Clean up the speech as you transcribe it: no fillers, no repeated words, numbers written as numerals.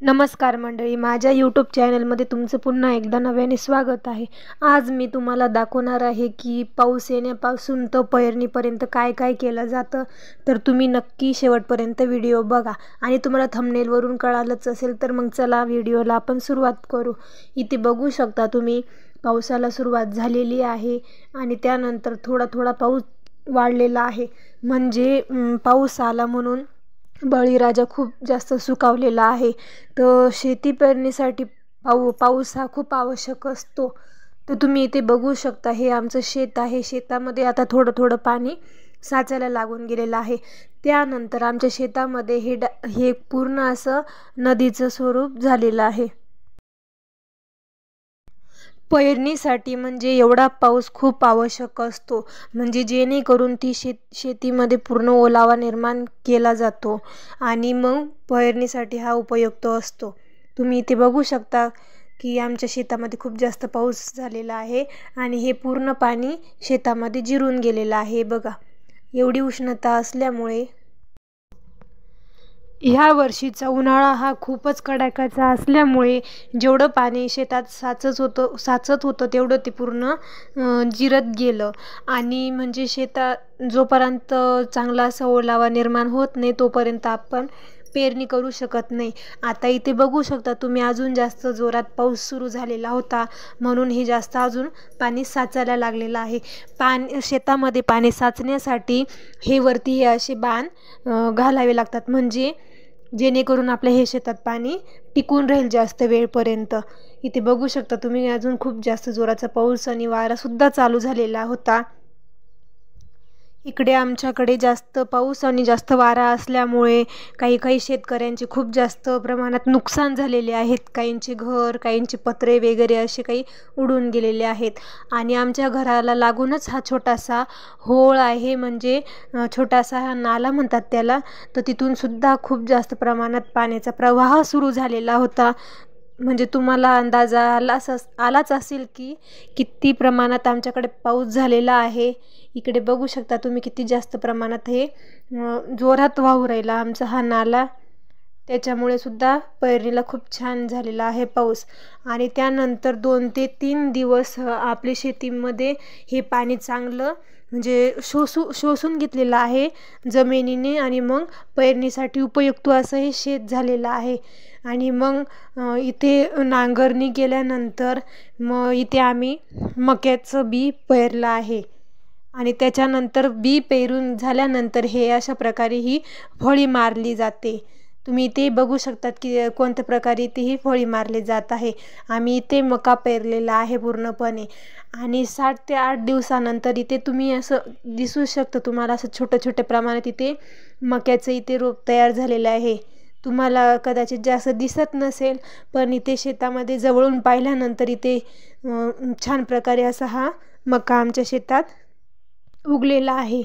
नमस्कार मंडळी, माझ्या यूट्यूब चॅनलमध्ये तुमचं पुन्हा एकदा नव्याने स्वागत आहे। आज मी तुम्हाला दाखवणार आहे की पाऊस येण्यापासून तर पेरणीपर्यंत काय काय केलं जातं। तर तुम्ही नक्की शेवटपर्यंत व्हिडिओ बघा आणि तुम्हाला थंबनेलवरून कळालंच असेल तर मग चला व्हिडिओला आपण सुरुवात करू। इथे बघू शकता तुम्ही पावसाला सुरुवात झालेली आहे आणि त्यानंतर थोडा थोडा पाऊस वाढलेला आहे। म्हणजे पाऊस आला म्हणून बळीराजा खूप जास्त सुकावलेला आहे। तर शेती पेरणीसाठी पाऊस हा खूप आवश्यक असतो। तर तुम्ही इथे बघू शकता, हे आमचं शेत आहे। शेतामध्ये आता थोडं थोडं पाणी साचायला लागून गेलेलं आहे। त्यानंतर आमच्या शेतामध्ये हे पूर्ण असं नदीचं स्वरूप झालेलं आहे। पेरणीसाठी म्हणजे एवढा पाऊस खूप आवश्यक असतो, म्हणजे जेणेकरून ती शेतीमध्ये पूर्ण ओलावा निर्माण केला जातो आणि मग पेरणीसाठी हा उपयुक्त असतो। तुम्ही इथे बघू शकता की आमच्या शेतामध्ये खूप जास्त पाऊस झालेला आहे आणि हे पूर्ण पाणी शेतामध्ये जिरून गेलेलं आहे। बघा, एवढी उष्णता असल्यामुळे ह्या वर्षीचा उन्हाळा हा खूपच कडाक्याचा असल्यामुळे जेवढं पाणी शेतात साचत होतं तेवढं ते पूर्ण जिरत गेलं आणि म्हणजे शेतात जोपर्यंत चांगला असा ओलावा निर्माण होत नाही तोपर्यंत आपण पेरणी करू शकत नाही। आता इथे बघू शकता तुम्ही, अजून जास्त जोरात पाऊस सुरू झालेला होता म्हणून हे जास्त अजून पाणी साचायला लागलेलं आहे। शेतामध्ये पाणी साचण्यासाठी हे वरती हे असे बाण घालावे लागतात, म्हणजे जेणेकरून आपल्या हे शेतात पाणी टिकून राहील जास्त वेळपर्यंत। इथे बघू शकता तुम्ही, अजून खूप जास्त जोराचा पाऊस आणि वारा सुद्धा चालू झालेला होता। इकडे आमच्याकडे जास्त पाऊस आणि जास्त वारा असल्यामुळे काही शेतकऱ्यांचे खूप जास्त प्रमाणात नुकसान झालेले आहेत। काहींचे घर, काहींचे पत्रे वगैरे असे काही उडून गेलेले आहेत आणि आमच्या घराला लागूनच हा छोटासा होळ आहे, म्हणजे छोटासा हा नाला म्हणतात त्याला। तर तिथून सुद्धा खूप जास्त प्रमाणात पाण्याचा प्रवाह सुरू झालेला होता। म्हणजे तुम्हाला अंदाज आलाच असेल की किती प्रमाणात आमच्याकडे पाऊस झालेला आहे। इकडे बघू शकता तुम्ही किती जास्त प्रमाणात हे जोरात वाहू राहिला आमचा हा नाला। त्याच्यामुळे सुद्धा पेरणीला खूप छान झालेला आहे पाऊस। आणि त्यानंतर 2 ते 3 दिवस आपल्या शेतीमध्ये हे पाणी चांगलं म्हणजे शोषून घेतलेलं आहे जमिनीने आणि मग पेरणीसाठी उपयुक्त असं हे शेत झालेलं आहे। आणि मग इथे नांगरणी केल्यानंतर मग इथे आम्ही मक्याचं बी पेरलं आहे आणि त्याच्यानंतर बी पेरून झाल्यानंतर हे अशा प्रकारे ही फळी मारली जाते। तुम्ही इथे बघू शकतात की कोणत्या प्रकारे इथे ही फळी मारली जात आहे। आम्ही इथे मका पेरलेला आहे पूर्णपणे आणि 7 ते 8 दिवसानंतर इथे तुम्ही असं दिसू शकतं तुम्हाला, असं छोट्या प्रमाणात इथे मक्याचं इथे रोप तयार झालेलं आहे। तुम्हाला कदाचित जास्त दिसत नसेल, पण इथे शेतामध्ये जवळून पाहिल्यानंतर इथे छान प्रकारे असा हा मका आमच्या शेतात उगलेला आहे।